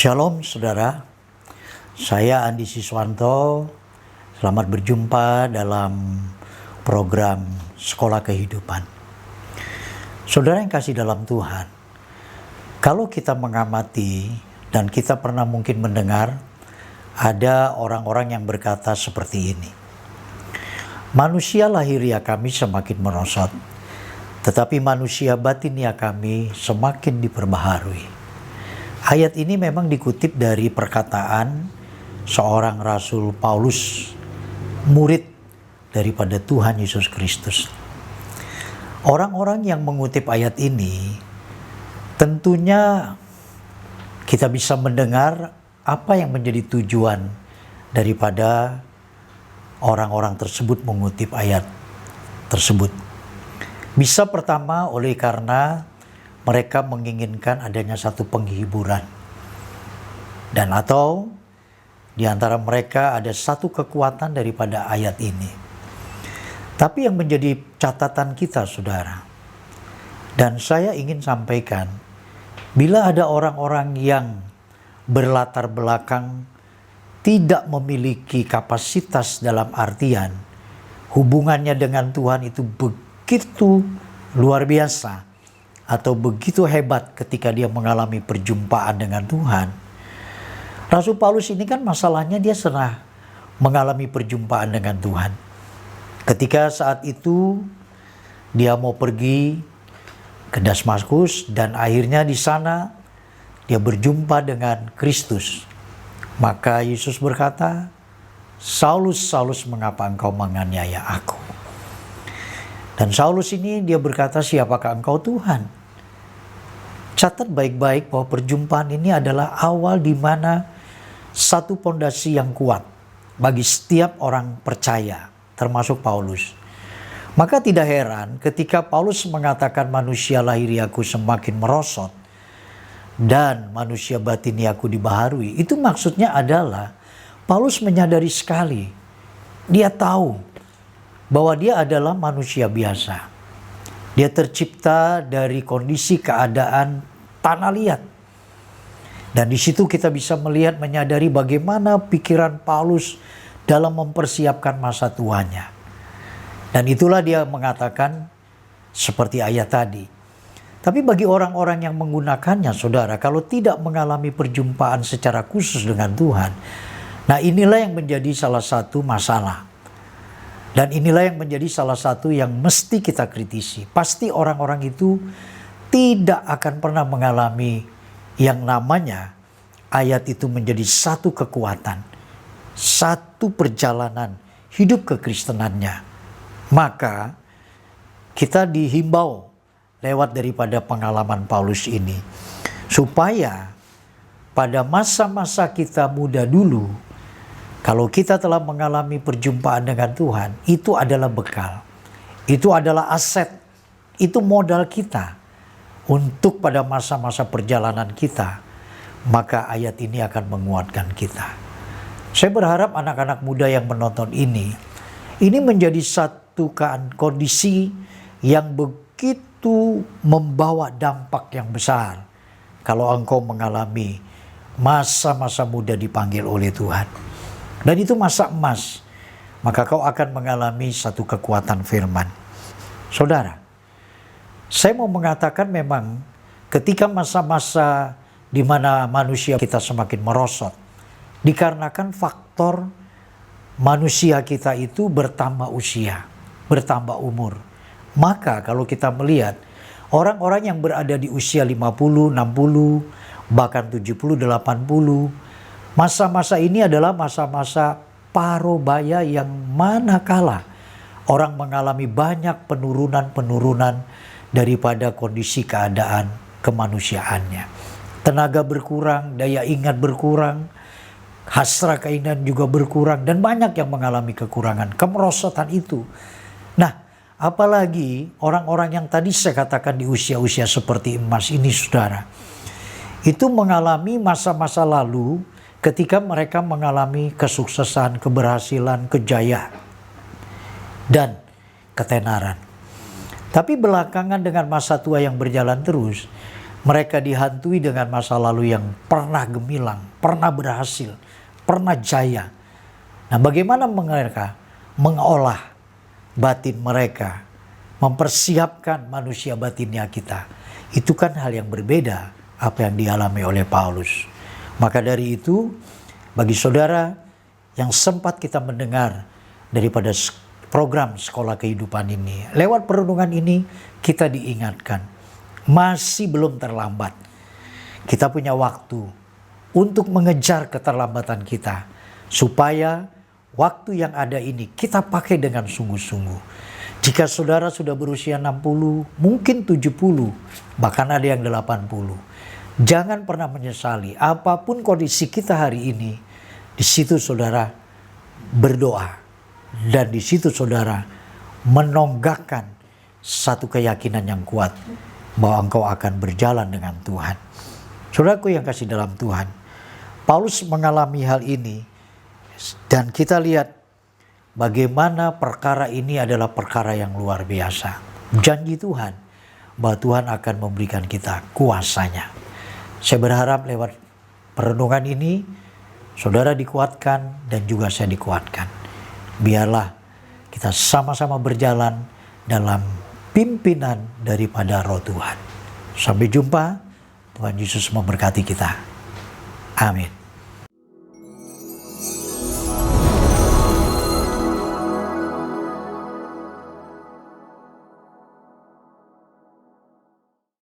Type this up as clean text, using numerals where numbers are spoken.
Shalom saudara, saya Andi Siswanto. Selamat berjumpa dalam program Sekolah Kehidupan. Saudara yang kasih dalam Tuhan, kalau kita mengamati dan kita pernah mungkin mendengar, ada orang-orang yang berkata seperti ini. Manusia lahiriah kami semakin merosot, tetapi manusia batiniah kami semakin diperbaharui. Ayat ini memang dikutip dari perkataan seorang Rasul Paulus, murid daripada Tuhan Yesus Kristus. Orang-orang yang mengutip ayat ini, tentunya kita bisa mendengar apa yang menjadi tujuan daripada orang-orang tersebut mengutip ayat tersebut. Bisa pertama oleh karena mereka menginginkan adanya satu penghiburan. Dan atau di antara mereka ada satu kekuatan daripada ayat ini. Tapi yang menjadi catatan kita saudara, dan saya ingin sampaikan, bila ada orang-orang yang berlatar belakang tidak memiliki kapasitas dalam artian hubungannya dengan Tuhan itu begitu luar biasa, atau begitu hebat ketika dia mengalami perjumpaan dengan Tuhan. Rasul Paulus ini kan masalahnya dia pernah mengalami perjumpaan dengan Tuhan. Ketika saat itu dia mau pergi ke Damaskus dan akhirnya di sana dia berjumpa dengan Kristus. Maka Yesus berkata, "Saulus, Saulus, mengapa engkau menganiaya aku?" Dan Saulus ini dia berkata, "Siapakah engkau Tuhan?" Catat baik-baik bahwa perjumpaan ini adalah awal di mana satu pondasi yang kuat bagi setiap orang percaya, termasuk Paulus. Maka tidak heran ketika Paulus mengatakan manusia lahiriaku semakin merosot dan manusia batiniaku dibaharui. Itu maksudnya adalah Paulus menyadari sekali, dia tahu bahwa dia adalah manusia biasa. Dia tercipta dari kondisi keadaan tanah liat. Dan di situ kita bisa melihat, menyadari bagaimana pikiran Paulus dalam mempersiapkan masa tuanya. Dan itulah dia mengatakan seperti ayat tadi. Tapi bagi orang-orang yang menggunakannya, saudara, kalau tidak mengalami perjumpaan secara khusus dengan Tuhan, nah inilah yang menjadi salah satu masalah. Dan inilah yang menjadi salah satu yang mesti kita kritisi. Pasti orang-orang itu tidak akan pernah mengalami yang namanya ayat itu menjadi satu kekuatan, satu perjalanan hidup kekristenannya. Maka kita dihimbau lewat daripada pengalaman Paulus ini, supaya pada masa-masa kita muda dulu, kalau kita telah mengalami perjumpaan dengan Tuhan, itu adalah bekal, itu adalah aset, itu modal kita untuk pada masa-masa perjalanan kita. Maka ayat ini akan menguatkan kita. Saya berharap anak-anak muda yang menonton ini menjadi satu kondisi yang begitu membawa dampak yang besar. Kalau engkau mengalami masa-masa muda dipanggil oleh Tuhan. Dan itu masa emas, maka kau akan mengalami satu kekuatan firman. Saudara, saya mau mengatakan memang ketika masa-masa di mana manusia kita semakin merosot, dikarenakan faktor manusia kita itu bertambah usia, bertambah umur. Maka kalau kita melihat orang-orang yang berada di usia 50, 60, bahkan 70, 80, masa-masa ini adalah masa-masa parobaya yang manakala orang mengalami banyak penurunan-penurunan daripada kondisi keadaan kemanusiaannya. Tenaga berkurang, daya ingat berkurang, hasrat keinginan juga berkurang, dan banyak yang mengalami kekurangan, kemerosotan itu. Nah, apalagi orang-orang yang tadi saya katakan di usia-usia seperti emas ini, saudara, itu mengalami masa-masa lalu ketika mereka mengalami kesuksesan, keberhasilan, kejayaan, dan ketenaran. Tapi belakangan dengan masa tua yang berjalan terus, Mereka dihantui dengan masa lalu yang pernah gemilang, pernah berhasil, pernah jaya. Nah, bagaimana mereka mengolah batin mereka, mempersiapkan manusia batinnya kita. Itu kan hal yang berbeda apa yang dialami oleh Paulus. Maka dari itu, bagi saudara yang sempat kita mendengar daripada program sekolah kehidupan ini, lewat perenungan ini kita diingatkan, masih belum terlambat. Kita punya waktu untuk mengejar keterlambatan kita, supaya waktu yang ada ini kita pakai dengan sungguh-sungguh. Jika saudara sudah berusia 60, mungkin 70, bahkan ada yang 80. Jangan pernah menyesali apapun kondisi kita hari ini. Di situ saudara berdoa, dan di situ saudara menonggakkan satu keyakinan yang kuat bahwa engkau akan berjalan dengan Tuhan. Saudaraku yang kasih dalam Tuhan, Paulus mengalami hal ini, dan kita lihat bagaimana perkara ini adalah perkara yang luar biasa. Janji Tuhan bahwa Tuhan akan memberikan kita kuasanya. Saya berharap lewat perenungan ini saudara dikuatkan dan juga saya dikuatkan. Biarlah kita sama-sama berjalan dalam pimpinan daripada Roh Tuhan. Sampai jumpa. Tuhan Yesus memberkati kita. Amin.